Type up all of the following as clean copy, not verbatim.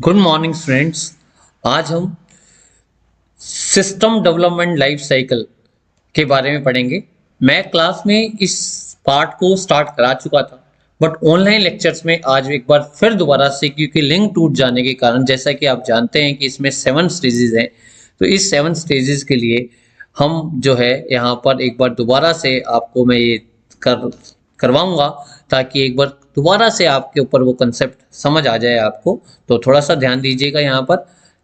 Good morning students. आज हम system development life cycle के बारे में पढ़ेंगे। मैं क्लास में इस पार्ट को स्टार्ट करा चुका था, बट ऑनलाइन लेक्चर्स में आज एक बार फिर दोबारा से, क्योंकि लिंक टूट जाने के कारण, जैसा कि आप जानते हैं कि इसमें 7 स्टेजेस हैं, तो इस 7 स्टेजेस के लिए हम जो है यहाँ पर एक बार दोबारा से आपको मैं ये करवाऊंगा, ताकि एक बार दोबारा से आपके ऊपर वो कंसेप्ट समझ आ जाए आपको। तो थोड़ा सा ध्यान दीजिएगा यहाँ पर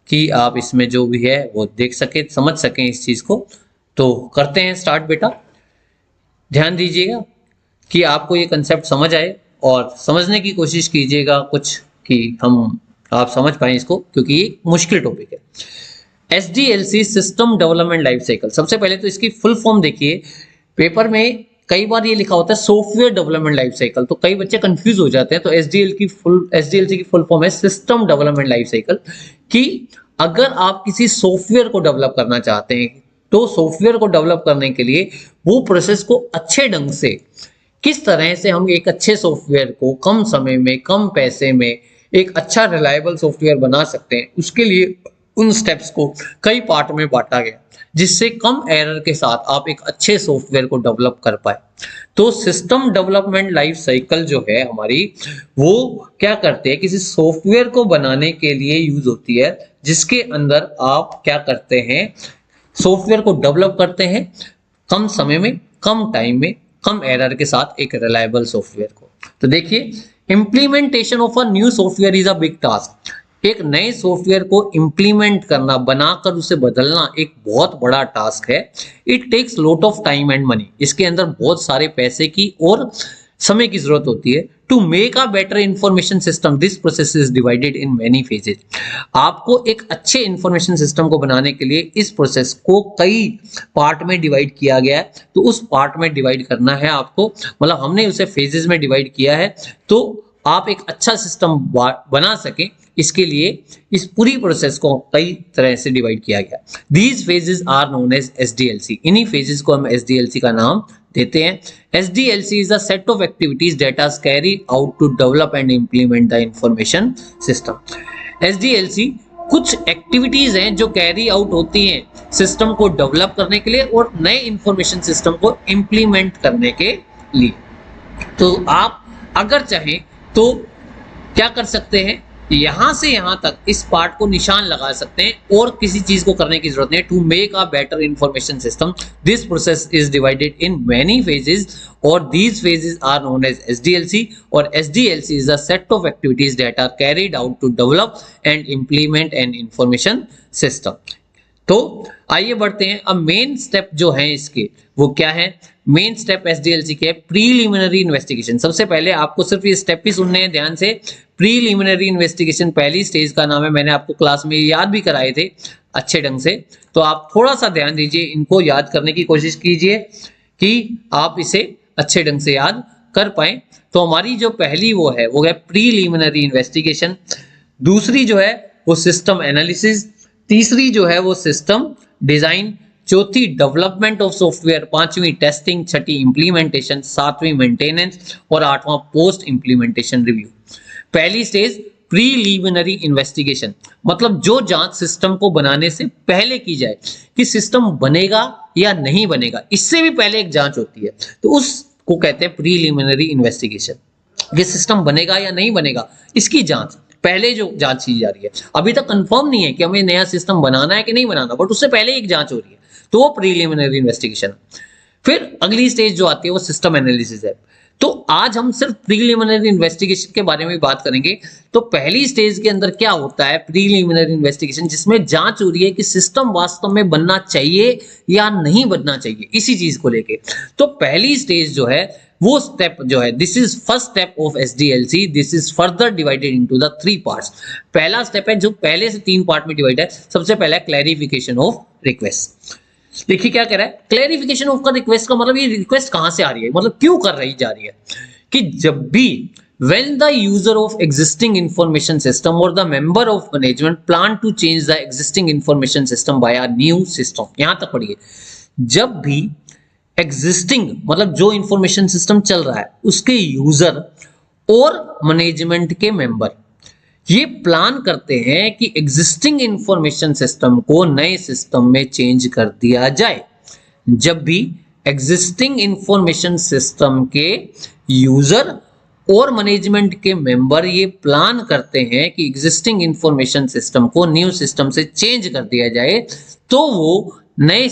कि आप इसमें जो भी है वो देख सके, समझ सकें इस चीज़ को। तो करते हैं स्टार्ट बेटा। ध्यान दीजिएगा कि आपको ये कंसेप्ट समझ आए और समझने की कोशिश कीजिएगा कुछ, कि आप समझ पाएँ इसको, क्योंकि ये मुश्किल टॉपिक है। SDLC system development life cycle. सबसे पहले तो इसकी फुल फॉर्म देखिए। पेपर में कई बार ये लिखा होता है सॉफ्टवेयर डेवलपमेंट लाइफ साइकिल, तो कई बच्चे कंफ्यूज हो जाते हैं। तो SDLC की फुल फॉर्म है सिस्टम डेवलपमेंट लाइफ साइकिल। कि अगर आप किसी सॉफ्टवेयर को डेवलप करना चाहते हैं, तो सॉफ्टवेयर को डेवलप करने के लिए वो प्रोसेस को अच्छे ढंग से, किस तरह से हम एक अच्छे सॉफ्टवेयर को कम समय में, कम पैसे में एक अच्छा रिलायबल सॉफ्टवेयर बना सकते हैं, उसके लिए उन स्टेप्स को कई पार्ट में बांटा गया, जिससे कम एरर के साथ आप एक अच्छे सॉफ्टवेयर को डेवलप कर पाए। तो सिस्टम डेवलपमेंट लाइफ साइकिल जो है हमारी, वो क्या करते हैं, किसी सॉफ्टवेयर को बनाने के लिए यूज होती है, जिसके अंदर आप क्या करते हैं, सॉफ्टवेयर को डेवलप करते हैं कम समय में, कम टाइम में, कम एरर के साथ एक रिलायबल सॉफ्टवेयर को। तो देखिए, implementation of a new software is a big task. एक नए सॉफ्टवेयर को इंप्लीमेंट करना, बनाकर उसे बदलना एक बहुत बड़ा टास्क है। It takes lot of time and money. इसके अंदर बहुत सारे पैसे की और समय की जरूरत होती है। To make a better information system, this process is divided in many phases. आपको एक अच्छे इंफॉर्मेशन सिस्टम को बनाने के लिए इस प्रोसेस को कई पार्ट में डिवाइड किया गया है। तो उस पार्ट में डिवाइड करना है आपको, मतलब हमने उसे फेजेस में डिवाइड किया है, तो आप एक अच्छा सिस्टम बना सकें, इसके लिए इस पूरी प्रोसेस को कई तरह से डिवाइड किया गया। These phases are known as SDLC। इन्हीं फेजेस को हम SDLC का नाम देते हैं। SDLC is a set of activities that are carried out to develop and implement the information system. SDLC कुछ एक्टिविटीज हैं जो कैरी आउट होती हैं सिस्टम को डेवलप करने के लिए और नए इंफॉर्मेशन सिस्टम को इंप्लीमेंट करने के लिए। तो आप अगर चाहें तो क्या कर सकते हैं, यहां से यहां तक इस पार्ट को निशान लगा सकते हैं और किसी चीज को करने की जरूरत नहीं। To make a better information system, this process is divided in many phases और these phases are known as SDLC। और SDLC is a set of activities that are carried out to develop and implement an information system. तो आइए बढ़ते हैं। अब main step जो है इसके, वो क्या है? मेन स्टेप SDLC के प्रीलिमिनरी इन्वेस्टिगेशन। सबसे पहले आपको सिर्फ ये स्टेप ही सुनने हैं ध्यान से। प्रीलिमिनरी इन्वेस्टिगेशन पहली स्टेज का नाम है, मैंने आपको क्लास में याद भी कराए थे अच्छे ढंग से। तो आप थोड़ा सा ध्यान दीजिए, इनको याद करने की कोशिश कीजिए कि आप इसे अच्छे ढंग से याद कर पाए। तो हमारी जो पहली वो है प्रीलिमिनरी इन्वेस्टिगेशन। दूसरी जो है वो सिस्टम एनालिसिस। तीसरी जो है वो सिस्टम डिजाइन। चौथी डेवलपमेंट ऑफ सॉफ्टवेयर। पांचवी टेस्टिंग। छठी इंप्लीमेंटेशन। सातवीं मेंटेनेंस और आठवां पोस्ट इंप्लीमेंटेशन रिव्यू। पहली स्टेज प्रीलिमिनरी इन्वेस्टिगेशन, मतलब जो जांच सिस्टम को बनाने से पहले की जाए कि सिस्टम बनेगा या नहीं बनेगा, इससे भी पहले एक जांच होती है, तो उसको कहते हैं प्रीलिमिनरी इन्वेस्टिगेशन। ये सिस्टम बनेगा या नहीं बनेगा, इसकी जांच पहले जो जांच की जा रही है। अभी तक कंफर्म नहीं है कि हमें नया सिस्टम बनाना है कि नहीं बनाना, बट उससे पहले एक जांच हो रही है, तो वो प्रीलिमिनरी इन्वेस्टिगेशन। फिर अगली स्टेज जो आती है वो सिस्टम एनालिसिस है। तो आज हम सिर्फ प्रीलिमिनरी इन्वेस्टिगेशन के बारे में बात करेंगे। तो पहली स्टेज के अंदर क्या होता है, प्रीलिमिनरी इन्वेस्टिगेशन, जिसमें जांच हो रही है कि सिस्टम वास्तव में बनना चाहिए या नहीं बनना चाहिए, इसी चीज को लेके। तो पहली स्टेज जो है वो स्टेप जो है, this is first step of SDLC। This is further divided into the 3 parts. पहला स्टेप है जो पहले से 3 पार्ट में डिवाइड है। सबसे पहला क्लैरिफिकेशन ऑफ रिक्वेस्ट। देखिए क्या कह रहा है, क्लैरिफिकेशन ऑफ का रिक्वेस्ट का मतलब ये रिक्वेस्ट कहां से आ रही है, मतलब क्यों कर रही जा रही है। कि जब भी when the user of existing information system or the member of management plan to change the existing information system by a new system, यहां तक पढ़िए। जब भी एग्जिस्टिंग मतलब जो इंफॉर्मेशन सिस्टम चल रहा है उसके यूजर और मैनेजमेंट के मेंबर, ये प्लान करते हैं कि एग्जिस्टिंग इंफॉर्मेशन सिस्टम को नए सिस्टम में चेंज कर दिया जाए। जब भी एग्जिस्टिंग इंफॉर्मेशन सिस्टम के यूजर और मैनेजमेंट के मेंबर ये प्लान करते हैं कि एग्जिस्टिंग इंफॉर्मेशन सिस्टम को न्यू सिस्टम से चेंज कर दिया जाए, तो वो नए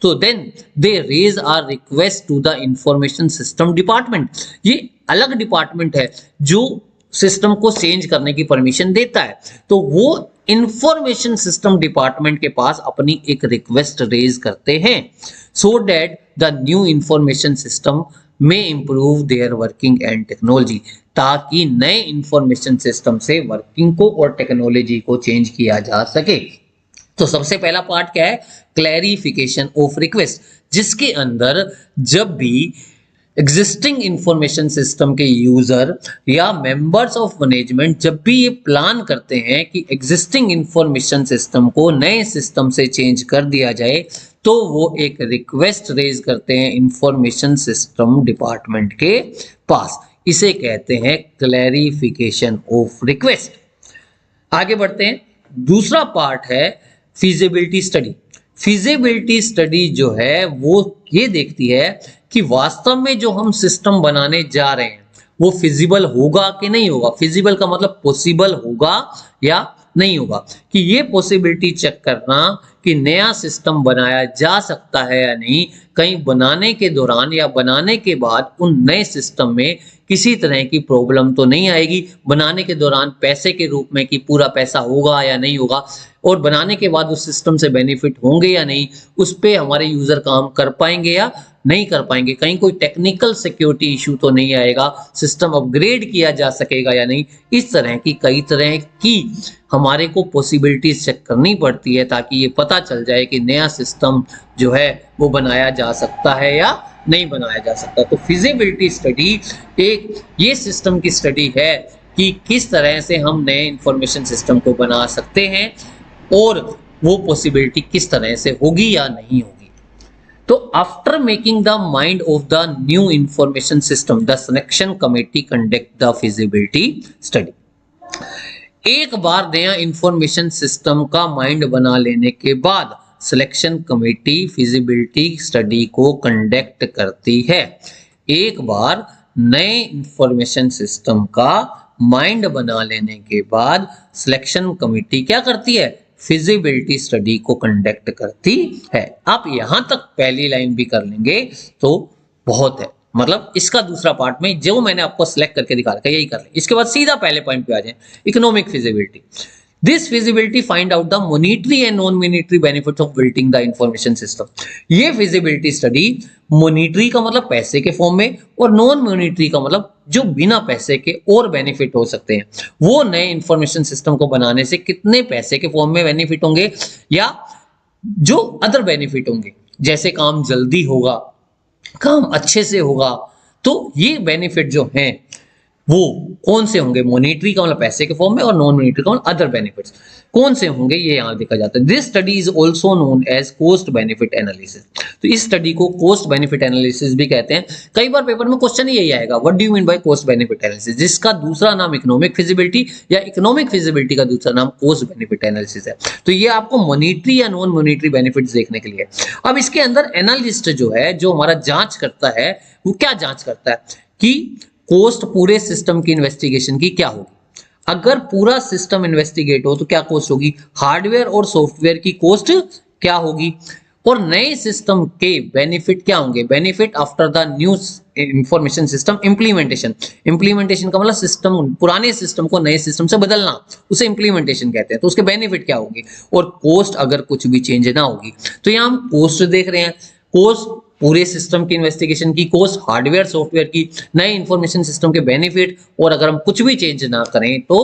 तो then they raise are request to the information system department. ये अलग डिपार्टमेंट है जो सिस्टम को चेंज करने की परमिशन देता है, तो वो इंफॉर्मेशन सिस्टम डिपार्टमेंट के पास अपनी एक रिक्वेस्ट रेज करते हैं so that the new information system में improve their working and technology, ताकि नए इंफॉर्मेशन सिस्टम से वर्किंग को और टेक्नोलॉजी को चेंज किया जा सके। तो सबसे पहला पार्ट क्या है? क्लैरिफिकेशन ऑफ रिक्वेस्ट, जिसके अंदर जब भी एग्जिस्टिंग इंफॉर्मेशन सिस्टम के यूजर या मेंबर्स ऑफ मैनेजमेंट जब भी ये प्लान करते हैं कि एग्जिस्टिंग इंफॉर्मेशन सिस्टम को नए सिस्टम से चेंज कर दिया जाए, तो वो एक रिक्वेस्ट रेज करते हैं इंफॉर्मेशन सिस्टम डिपार्टमेंट के पास। इसे कहते हैं क्लैरिफिकेशन ऑफ रिक्वेस्ट। आगे बढ़ते हैं। दूसरा पार्ट है फिजिबिलिटी स्टडी। फिजिबिलिटी स्टडी जो है वो ये देखती है कि वास्तव में जो हम सिस्टम बनाने जा रहे हैं वो फिजिबल होगा कि नहीं होगा। फिजिबल का मतलब पॉसिबल होगा या नहीं होगा, कि ये पॉसिबिलिटी चेक करना कि नया सिस्टम बनाया जा सकता है या नहीं, कहीं बनाने के दौरान या बनाने के बाद उन नए सिस्टम में किसी तरह की प्रॉब्लम तो नहीं आएगी, बनाने के दौरान पैसे के रूप में कि पूरा पैसा होगा या नहीं होगा, और बनाने के बाद उस सिस्टम से बेनिफिट होंगे या नहीं, उस पे हमारे यूजर काम कर पाएंगे या नहीं कर पाएंगे, कहीं कोई टेक्निकल सिक्योरिटी इशू तो नहीं आएगा, सिस्टम अपग्रेड किया जा सकेगा या नहीं। इस तरह की कई तरह की हमारे को पॉसिबिलिटीज चेक करनी पड़ती है ताकि ये पता चल जाए कि नया सिस्टम जो है वो बनाया जा सकता है या नहीं बनाया जा सकता। तो फिजिबिलिटी स्टडी एक ये सिस्टम की स्टडी है कि किस तरह से हम नए इंफॉर्मेशन सिस्टम को बना सकते हैं और वो पॉसिबिलिटी किस तरह से होगी या नहीं होगी। तो after making the mind of the new information system the selection committee conduct the feasibility study. एक बार नया इंफॉर्मेशन सिस्टम का माइंड बना लेने के बाद सिलेक्शन कमेटी फिजिबिलिटी स्टडी को कंडक्ट करती है। एक बार नए इंफॉर्मेशन सिस्टम का माइंड बना लेने के बाद सिलेक्शन कमेटी क्या करती है? फिजिबिलिटी स्टडी को कंडक्ट करती है। आप यहां तक पहली लाइन भी कर लेंगे तो बहुत है, मतलब इसका दूसरा पार्ट में जो मैंने आपको सिलेक्ट करके दिखा रखा है यही कर लें। इसके बाद सीधा पहले पॉइंट पे आ जाए, economic feasibility. This feasibility find out the monetary and non monetary benefits of building the information system. ये फिजिबिलिटी स्टडी मॉनिटरी का मतलब पैसे के फॉर्म में और नॉन मॉनिटरी का मतलब जो बिना पैसे के और बेनिफिट हो सकते हैं, वो नए इंफॉर्मेशन सिस्टम को बनाने से कितने पैसे के फॉर्म में बेनिफिट होंगे या जो अदर बेनिफिट होंगे, जैसे काम जल्दी होगा, काम अच्छे से होगा। तो ये बेनिफिट जो हैं वो कौन से होंगे? मॉनिटरी का मतलब पैसे के फॉर्म में और नॉन मॉनिटरी का मतलब अदर बेनिफिट्स कौन से होंगे, ये यहां देखा जाता है। This study is also known as cost benefit analysis. तो इस स्टडी को कॉस्ट बेनिफिट एनालिसिस भी कहते हैं। कई बार पेपर में क्वेश्चन यही आएगा, what do you mean by cost benefit analysis, जिसका दूसरा नाम इकोनॉमिक फिजिबिलिटी या इकोनॉमिक फिजिबिलिटी का दूसरा नाम कॉस्ट बेनिफिट एनालिसिस है। तो ये आपको मॉनिटरी या नॉन मॉनिटरी बेनिफिट्स देखने के लिए। अब इसके अंदर एनालिस्ट जो है, जो हमारा जांच करता है, वो क्या जांच करता है कि कॉस्ट पूरे सिस्टम की इन्वेस्टिगेशन की क्या होगी। अगर पूरा सिस्टम इन्वेस्टिगेट हो तो क्या कॉस्ट होगी, हार्डवेयर और सॉफ्टवेयर की कॉस्ट क्या होगी, और नए सिस्टम के बेनिफिट क्या होंगे, benefit after the new information system implementation. Implementation का मतलब सिस्टम, पुराने सिस्टम को नए सिस्टम से बदलना, उसे इंप्लीमेंटेशन कहते हैं। तो उसके बेनिफिट क्या होंगे, और कॉस्ट अगर कुछ भी चेंज ना होगी। तो यहाँ हम कॉस्ट देख रहे हैं, कॉस्ट पूरे सिस्टम की इन्वेस्टिगेशन की कॉस्ट, हार्डवेयर सॉफ्टवेयर की, नए इंफॉर्मेशन सिस्टम के बेनिफिट, और अगर हम कुछ भी चेंज ना करें तो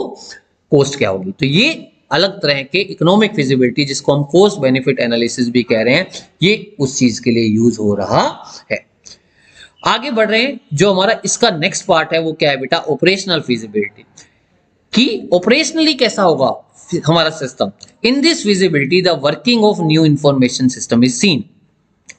कॉस्ट क्या होगी। तो ये अलग तरह के इकोनॉमिक फिजिबिलिटी, जिसको हम कॉस्ट बेनिफिट एनालिसिस भी कह रहे हैं, ये उस चीज के लिए यूज हो रहा है। आगे बढ़ रहे हैं, जो हमारा इसका नेक्स्ट पार्ट है वो क्या है बेटा, ऑपरेशनल फिजिबिलिटी, कि ऑपरेशनली कैसा होगा हमारा system. In this feasibility the working of new information system is seen,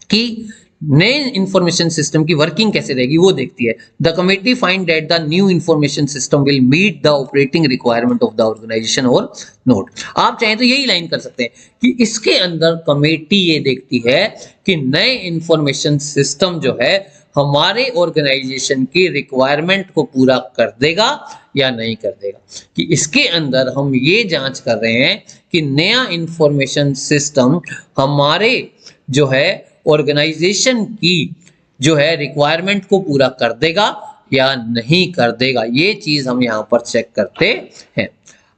कि नए इंफॉर्मेशन सिस्टम की वर्किंग कैसे रहेगी वो देखती है। The committee find that the new information system will meet the operating requirement of the organization और not. आप चाहें तो यही लाइन कर सकते हैं कि इसके अंदर कमेटी ये देखती है कि नए इंफॉर्मेशन सिस्टम जो है हमारे ऑर्गेनाइजेशन की रिक्वायरमेंट को पूरा कर देगा या नहीं कर देगा। कि इसके अंदर हम ये जांच कर रहे हैं कि नया इंफॉर्मेशन सिस्टम हमारे जो है ऑर्गेनाइजेशन की जो है रिक्वायरमेंट को पूरा कर देगा या नहीं कर देगा, ये चीज हम यहां पर चेक करते हैं।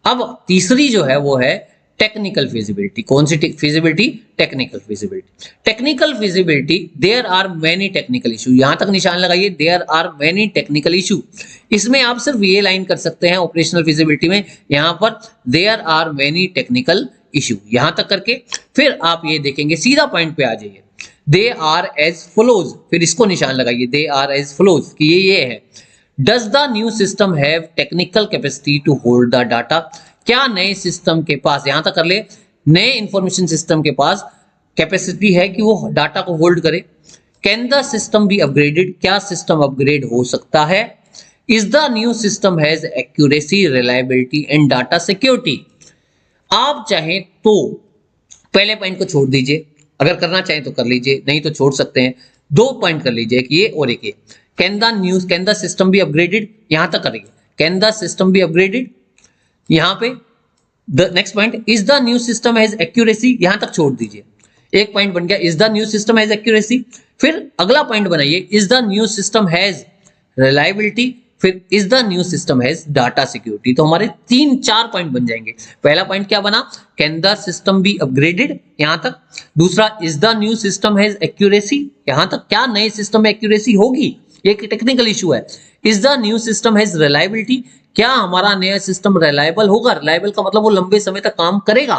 अब तीसरी जो है वो है टेक्निकल फिजिबिलिटी। कौन सी feasibility? Technical feasibility. Technical feasibility, there are many technical issue. यहां तक निशान लगाइए, there are many technical issue. इसमें आप सिर्फ ये लाइन कर सकते हैं ऑपरेशनल फिजिबिलिटी में, यहां पर there are many technical issue यहां तक करके फिर आप ये देखेंगे, सीधा पॉइंट पे आ जाइए। दे आर एज फ्लोज, फिर इसको निशान लगाइए, दे आर एज फ्लोज कि ये है। Does the new system have technical capacity to hold the data? क्या नए सिस्टम के पास, यहां तक कर ले, नए इंफॉर्मेशन सिस्टम के पास कैपेसिटी है कि वो डाटा को होल्ड करे? Can the system be upgraded? क्या सिस्टम अपग्रेड हो सकता है? Is the new system has accuracy, reliability and data security? आप चाहें तो पहले पॉइंट को छोड़ दीजिए, अगर करना चाहें तो कर लीजिए, नहीं तो छोड़ सकते हैं। दो पॉइंट कर लीजिए, एक ये और एक ये। Can the system be upgraded, यहां तक करिए, can the system be upgraded. यहां पे the next point, is the new system has accuracy, यहां तक छोड़ दीजिए। एक पॉइंट बन गया, is the new system has accuracy. फिर अगला पॉइंट बनाइए, is the new system has reliability, फिर is the new system has data security. तो हमारे 3-4 पॉइंट बन जाएंगे। पहला पॉइंट क्या बना? Can the system be upgraded, यहां तक। दूसरा, is the new system has accuracy, यहां तक, क्या नए सिस्टम में एक्यूरेसी होगी, एक टेक्निकल इशू है। Is the new system has reliability, क्या हमारा नया सिस्टम रिलायबल होगा? रिलायबल का मतलब वो लंबे समय तक काम करेगा।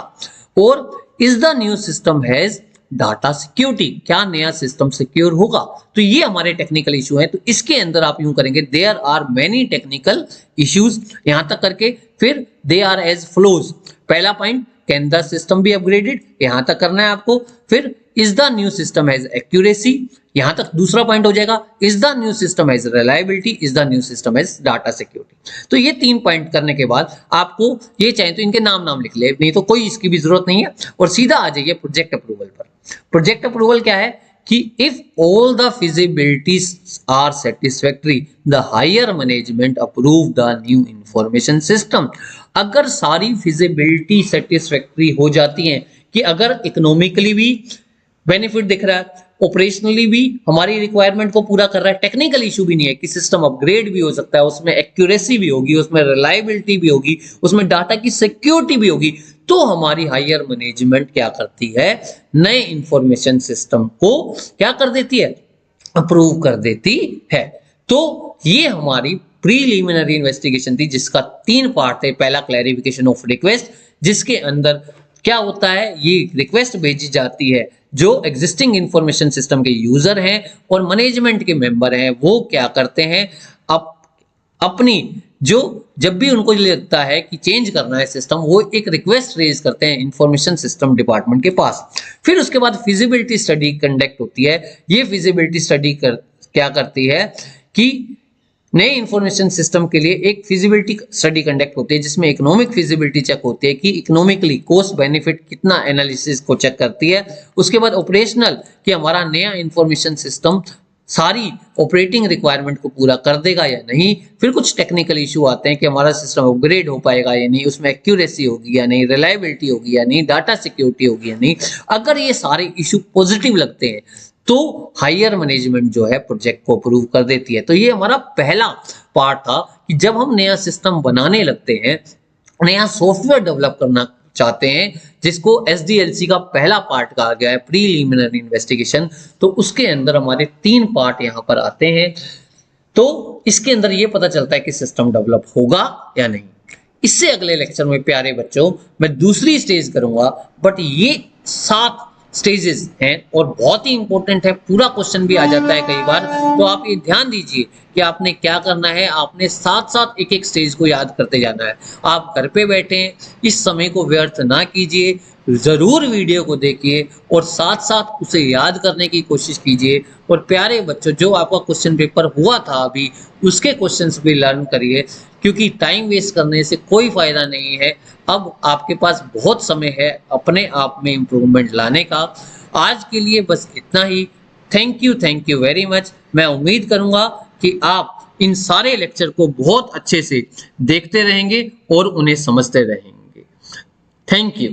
और is the new system has data security, क्या नया सिस्टम सिक्योर होगा? तो ये हमारे टेक्निकल इशू हैं। तो इसके अंदर आप यूं करेंगे, there are many technical issues, यहां तक करके फिर दे आर एज फ्लोज। पहला point, can the system be upgraded, यहां तक करना है आपको। फिर is the new system has accuracy, यहां तक दूसरा पॉइंट हो जाएगा। Is the new system has reliability, is the new system has data security. तो ये 3 पॉइंट करने के बाद आपको ये चाहे तो इनके नाम लिख ले, नहीं तो कोई इसकी भी जरूरत नहीं है। और सीधा आ जाइए प्रोजेक्ट अप्रूवल पर। प्रोजेक्ट अप्रूवल क्या है कि if all the feasibilities are satisfactory the higher management approve the new information system. अगर सारी फिजिबिलिटी सेटिस्फैक्टरी हो जाती हैं, कि अगर इकोनॉमिकली भी बेनिफिट दिख रहा है, ऑपरेशनली भी हमारी रिक्वायरमेंट को पूरा कर रहा है, टेक्निकल इशू भी नहीं है कि सिस्टम अपग्रेड भी हो सकता है, उसमें एक्यूरेसी भी होगी, उसमें रिलायबिलिटी भी होगी, उसमें डाटा की सिक्योरिटी भी होगी, तो हमारी हायर मैनेजमेंट क्या करती है? नए इंफॉर्मेशन सिस्टम को क्या कर देती है? अप्रूव कर देती है। तो ये हमारी प्रीलिमिनरी इन्वेस्टिगेशन थी, जिसका 3 पार्ट थे। पहला, क्लैरिफिकेशन ऑफ रिक्वेस्ट, जिसके अंदर क्या होता है, ये रिक्वेस्ट भेजी जाती है जो एग्जिस्टिंग इंफॉर्मेशन सिस्टम के यूजर हैं और मैनेजमेंट के मेंबर हैं, वो क्या करते हैं, अपनी जो जब भी उनको लगता है कि चेंज करना है सिस्टम, वो एक रिक्वेस्ट रेज करते हैं इंफॉर्मेशन सिस्टम डिपार्टमेंट के पास। फिर उसके बाद फिजिबिलिटी स्टडी कंडक्ट होती है। ये फिजिबिलिटी स्टडी क्या करती है कि नए इंफॉर्मेशन सिस्टम के लिए एक फिजिबिलिटी स्टडी कंडक्ट होती है, जिसमें इकोनॉमिक फिजिबिलिटी चेक होती है कि इकोनॉमिकली कॉस्ट बेनिफिट कितना एनालिसिस को चेक करती है। उसके बाद ऑपरेशनल कि हमारा नया इंफॉर्मेशन सिस्टम सारी ऑपरेटिंग रिक्वायरमेंट को पूरा कर देगा या नहीं। फिर कुछ टेक्निकल इशू आते हैं कि हमारा सिस्टम अपग्रेड हो पाएगा या नहीं, उसमें एक्यूरेसी होगी या नहीं, रिलायबिलिटी होगी या नहीं, डाटा सिक्योरिटी होगी या नहीं। अगर ये सारे इशू पॉजिटिव लगते हैं तो हायर मैनेजमेंट जो है प्रोजेक्ट को अप्रूव कर देती है। तो ये हमारा पहला पार्ट था कि जब हम नया सिस्टम बनाने लगते हैं, नया सॉफ्टवेयर डेवलप करना चाहते हैं, जिसको SDLC का पहला पार्ट कहा गया है, प्रीलिमिनरी इन्वेस्टिगेशन, तो उसके अंदर हमारे 3 पार्ट यहाँ पर आते हैं। तो इसके अंदर ये पता चलता है कि सिस्टम डेवलप होगा या नहीं। इससे अगले लेक्चर में प्यारे बच्चों मैं दूसरी स्टेज करूंगा, बट ये 7 स्टेजेस हैं और बहुत ही इंपॉर्टेंट है, पूरा क्वेश्चन भी आ जाता है कई बार। तो आप ये ध्यान दीजिए कि आपने क्या करना है, आपने साथ साथ एक एक स्टेज को याद करते जाना है। आप घर पे बैठे इस समय को व्यर्थ ना कीजिए, जरूर वीडियो को देखिए और साथ साथ उसे याद करने की कोशिश कीजिए। और प्यारे बच्चों, जो आपका क्वेश्चन पेपर हुआ था अभी, उसके क्वेश्चंस भी लर्न करिए, क्योंकि टाइम वेस्ट करने से कोई फायदा नहीं है। अब आपके पास बहुत समय है अपने आप में इम्प्रूवमेंट लाने का। आज के लिए बस इतना ही। Thank you very much. मैं उम्मीद करूंगा कि आप इन सारे लेक्चर को बहुत अच्छे से देखते रहेंगे और उन्हें समझते रहेंगे। Thank you.